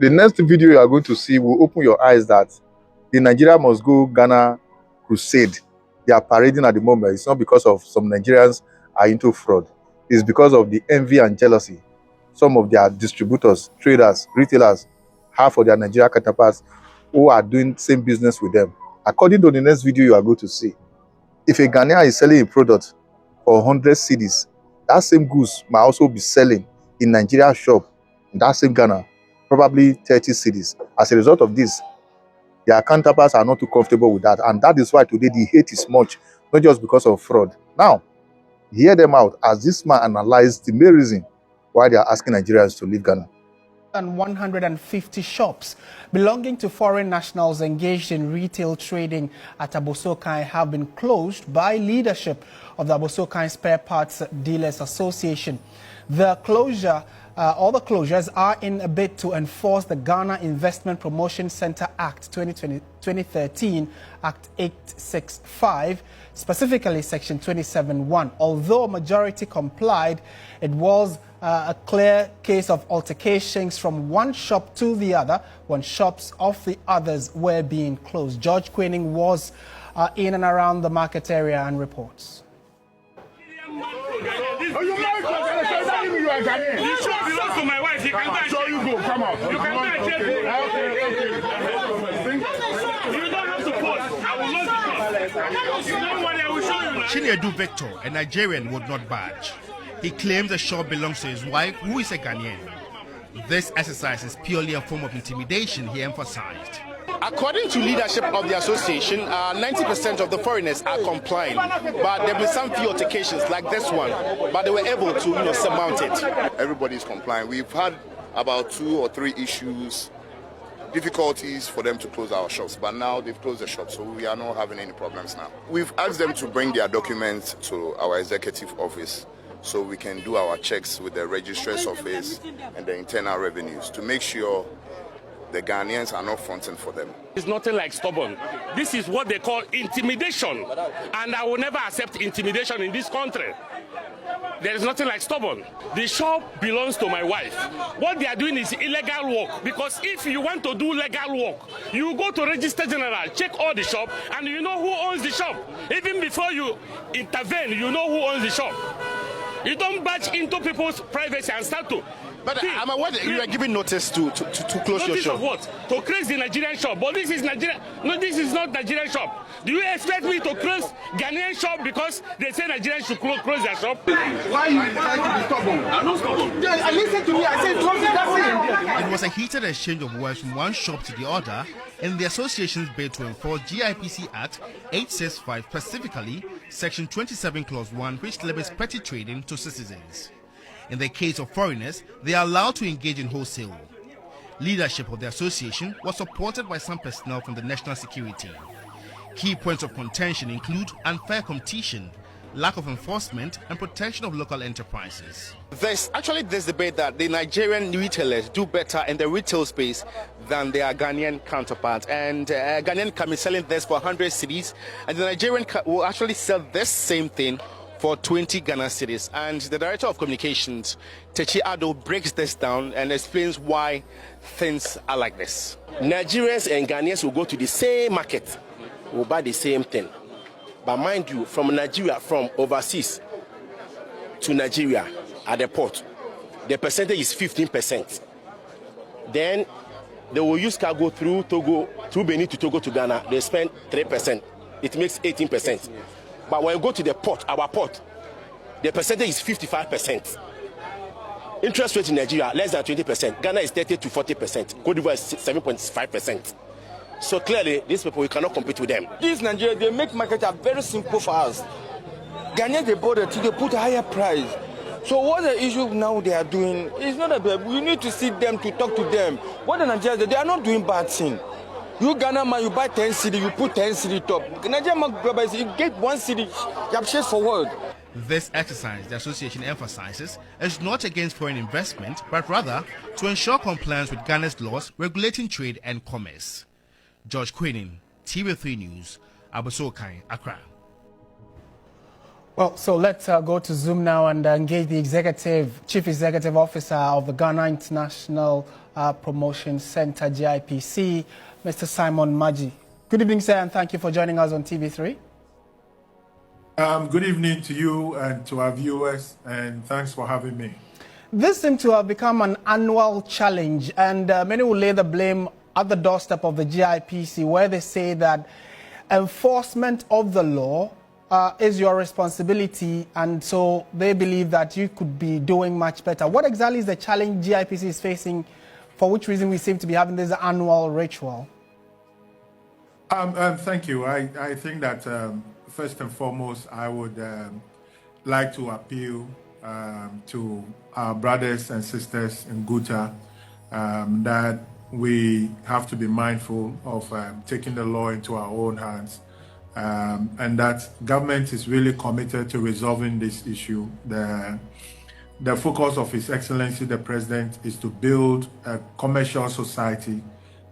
The next video you are going to see will open your eyes that the Nigeria must go Ghana crusade they are parading at the moment. It's not because of some Nigerians are into fraud. It's because of the envy and jealousy some of their distributors, traders, retailers have for their Nigeria counterparts who are doing same business with them. According to the next video you are going to see, if a Ghanaian is selling a product for 100 cedis, that same goods might also be selling in Nigeria shop in that same Ghana, probably 30 cedis. As a result of this, their counterparts are not too comfortable with that. And that is why today the hate is much, not just because of fraud. Now, hear them out as this man analyzed the main reason why they are asking Nigerians to leave Ghana. And 150 shops belonging to foreign nationals engaged in retail trading at Abosokai have been closed by leadership of the Abosokai Spare Parts Dealers Association. The closures are in a bid to enforce the Ghana Investment Promotion Center Act 2013, Act 865, specifically Section 27(1). Although a majority complied, it was a clear case of altercations from one shop to the other when shops of the others were being closed. George Queening was in and around the market area and reports. This shop belongs to my wife. You can buy. So you go. Come on. You can buy. You don't have to post. I will not post. Don't worry. I will show you now. Chinedu Victor, a Nigerian, would not budge. He claims the shop belongs to his wife, who is a Ghanaian. This exercise is purely a form of intimidation, he emphasized. According to leadership of the association, 90% of the foreigners are complying, but there have been some few altercations like this one, but they were able to surmount it. Everybody is complying. We've had about 2 or 3 issues, difficulties for them to close our shops, but now they've closed the shop, so we are not having any problems now. We've asked them to bring their documents to our executive office so we can do our checks with the registrar's office and the internal revenues to make sure the Ghanaians are not fronting for them. It's nothing like stubborn. This is what they call intimidation. And I will never accept intimidation in this country. There is nothing like stubborn. The shop belongs to my wife. What they are doing is illegal work. Because if you want to do legal work, you go to Register General, check all the shop, and you know who owns the shop. Even before you intervene, you know who owns the shop. You don't barge into people's privacy and start to. But I'm aware that you are giving notice to close your shop. Notice of what? To close the Nigerian shop. But this is Nigeria. No, this is not Nigerian shop. Do you expect me to close Ghanaian shop because they say Nigerians should close their shop? Why are you trying to be stubborn? I'm not stubborn. Yeah, listen to me. I said close it. It was a heated exchange of words from one shop to the other in the association's bid to enforce GIPC Act 865, specifically Section 27 Clause 1, which limits petty trading to citizens. In the case of foreigners, they are allowed to engage in wholesale. Leadership of the association was supported by some personnel from the national security. Key points of contention include unfair competition, lack of enforcement, and protection of local enterprises. There's actually this debate that the Nigerian retailers do better in the retail space than their Ghanaian counterparts. And Ghanaian can be selling this for 100 cedis, and the Nigerian will actually sell this same thing for 20 Ghana cedis. And the director of communications, Techi Ado, breaks this down and explains why things are like this. Nigerians and Ghanaians will go to the same market, will buy the same thing. But mind you, from Nigeria, from overseas to Nigeria at the port, the percentage is 15%. Then they will use cargo through Togo, through Benin to Togo to Ghana. They spend 3%. It makes 18%. But when you go to the port, our port, the percentage is 55%. Interest rate in Nigeria, less than 20%. Ghana is 30 to 40%. Cote d'Ivoire is 7.5%. So clearly, these people, we cannot compete with them. These Nigerians, they make market are very simple for us. Ghanaians, they bought it, they put a higher price. So what the issue now they are doing is not a bad. We need to see them, to talk to them. What the Nigerians, they are not doing bad thing. You Ghana man, you buy 10 cedi, you put 10 cedi top. Nigerian man, you get 1 cedi, you have shares forward. This exercise, the association emphasizes, is not against foreign investment, but rather to ensure compliance with Ghana's laws regulating trade and commerce. George Queening, TV3 News, Abosokai, Accra. Well, so let's go to Zoom now and engage the Chief Executive Officer of the Ghana International Promotion Center, GIPC, Mr. Simon Maji. Good evening, sir, and thank you for joining us on TV3. Good evening to you and to our viewers, and thanks for having me. This seems to have become an annual challenge, and many will lay the blame at the doorstep of the GIPC, where they say that enforcement of the law is your responsibility, and so they believe that you could be doing much better. What exactly is the challenge GIPC is facing, for which reason we seem to be having this annual ritual? Thank you. I think that first and foremost, I would like to appeal to our brothers and sisters in Ghouta that we have to be mindful of taking the law into our own hands, and that government is really committed to resolving this issue. The focus of His Excellency the President is to build a commercial society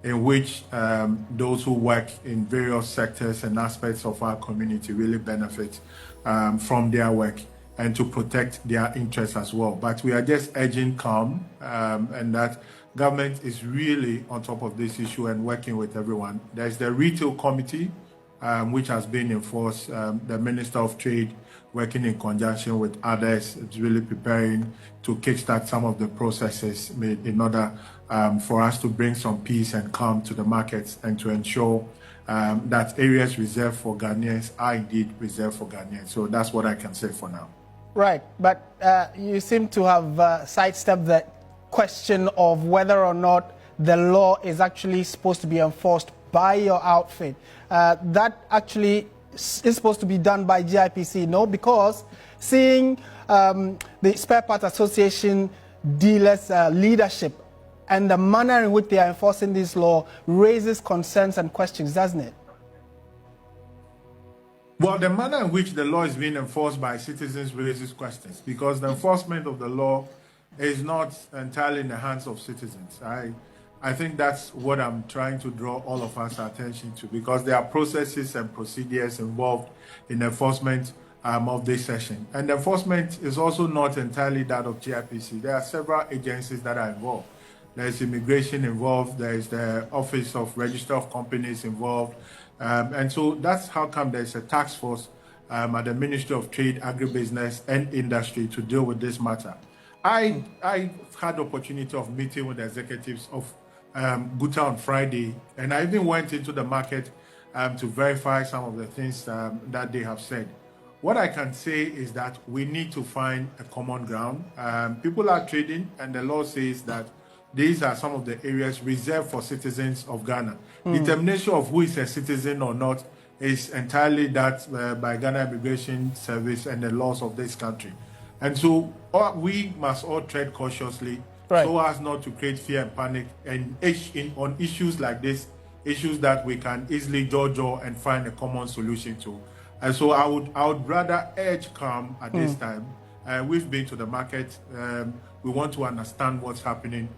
in which those who work in various sectors and aspects of our community really benefit from their work, and to protect their interests as well. But we are just urging calm, and that government is really on top of this issue and working with everyone. There's the retail committee, which has been enforced. The Minister of Trade, working in conjunction with others, is really preparing to kickstart some of the processes in order for us to bring some peace and calm to the markets, and to ensure that areas reserved for Ghanaians are indeed reserved for Ghanaians. So that's what I can say for now. Right, but you seem to have sidestepped the question of whether or not the law is actually supposed to be enforced by your outfit. That actually is supposed to be done by GIPC, no? Because seeing the Spare Parts Association dealers' leadership and the manner in which they are enforcing this law raises concerns and questions, doesn't it? Well, the manner in which the law is being enforced by citizens raises questions, because the enforcement of the law is not entirely in the hands of citizens. I think that's what I'm trying to draw all of us attention to, because there are processes and procedures involved in enforcement of this session. And enforcement is also not entirely that of GIPC. There are several agencies that are involved. There's immigration involved, there's the Office of Register of Companies involved, and so that's how come there's a task force at the Ministry of Trade, Agribusiness and Industry to deal with this matter. I had the opportunity of meeting with the executives of Ghouta on Friday, and I even went into the market to verify some of the things that they have said. What I can say is that we need to find a common ground. People are trading, and the law says that these are some of the areas reserved for citizens of Ghana. Determination of who is a citizen or not is entirely that by Ghana Immigration Service and the laws of this country. And so we must all tread cautiously, right, so as not to create fear and panic and on issues like this, issues that we can easily judge and find a common solution to. And so I would rather urge calm at this time. We've been to the market. We want to understand what's happening,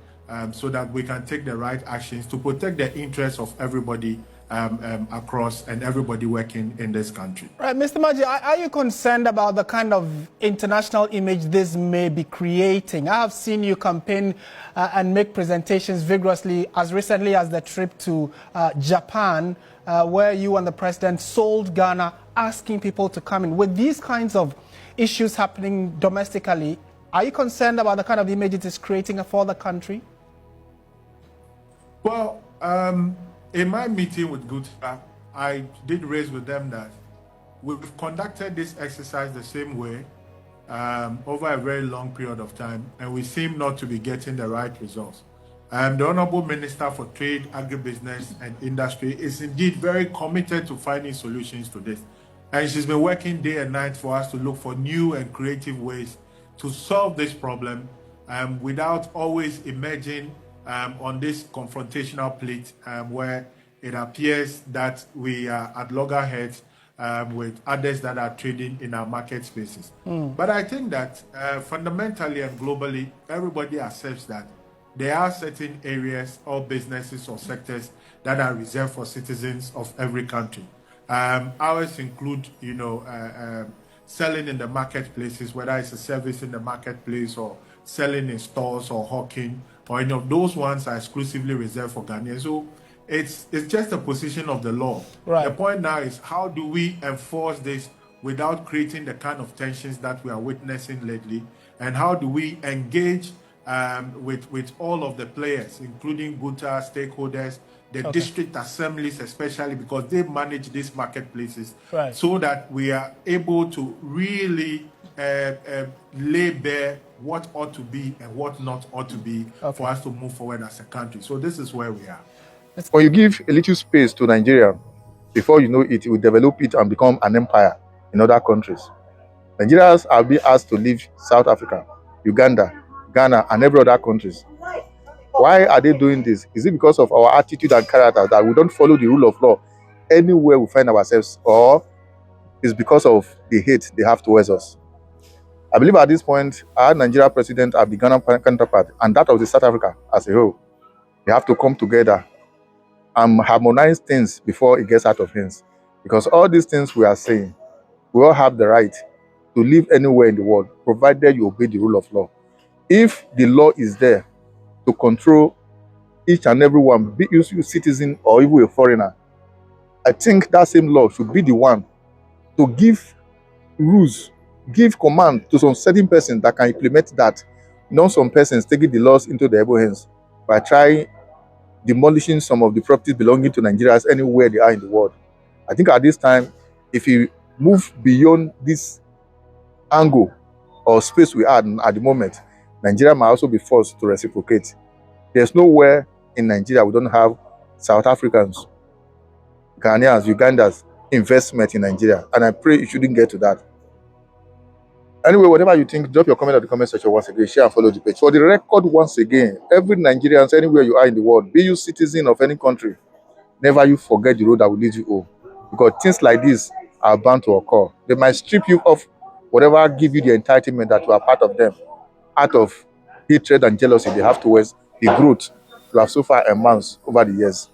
so that we can take the right actions to protect the interests of everybody across and everybody working in this country. Right, Mr. Maji, are you concerned about the kind of international image this may be creating? I have seen you campaign and make presentations vigorously as recently as the trip to Japan, where you and the president sold Ghana, asking people to come in. With these kinds of issues happening domestically, are you concerned about the kind of image it is creating for the country? Well, in my meeting with Ghouta, I did raise with them that we've conducted this exercise the same way over a very long period of time, and we seem not to be getting the right results. The Honorable Minister for Trade, Agribusiness and Industry is indeed very committed to finding solutions to this. And she's been working day and night for us to look for new and creative ways to solve this problem without always emerging on this confrontational plate where it appears that we are at loggerheads with others that are trading in our market spaces. But I think that fundamentally and globally, everybody accepts that there are certain areas or businesses or sectors that are reserved for citizens of every country. Ours include, selling in the marketplaces, whether it's a service in the marketplace or selling in stores or hawking or any of those ones are exclusively reserved for Ghanaians. So it's just a position of the law. Right. The point now is, how do we enforce this without creating the kind of tensions that we are witnessing lately? And how do we engage with all of the players, including Buta, stakeholders, the district assemblies especially, because they manage these marketplaces, right, so that we are able to really lay bare what ought to be and what not ought to be for us to move forward as a country. So this is where we are. When you give a little space to Nigeria, before you know it, it will develop it and become an empire in other countries. Nigerians are being asked to leave South Africa, Uganda, Ghana, and every other countries. Why are they doing this? Is it because of our attitude and character that we don't follow the rule of law anywhere we find ourselves, or is because of the hate they have towards us? I believe at this point, our Nigeria president, our Ghana counterpart, and that of the South Africa as a whole, they have to come together and harmonize things before it gets out of hands. Because all these things we are saying, we all have the right to live anywhere in the world, provided you obey the rule of law. If the law is there to control each and every one, be you citizen or even a foreigner, I think that same law should be the one to give rules, give command to some certain persons that can implement that, not some persons taking the laws into their own hands by trying demolishing some of the properties belonging to Nigerians anywhere they are in the world. I think at this time, if you move beyond this angle or space we are at the moment, Nigeria might also be forced to reciprocate. There's nowhere in Nigeria we don't have South Africans, Ghanaians, Ugandans investment in Nigeria, and I pray it shouldn't get to that. Anyway, whatever you think, drop your comment in the comment section once again, share and follow the page. For the record, once again, every Nigerian, anywhere you are in the world, be you citizen of any country, never you forget the road that will lead you home. Because things like this are bound to occur. They might strip you of whatever, give you the entitlement that you are part of them, out of hatred and jealousy they have towards the growth you have so far amassed over the years.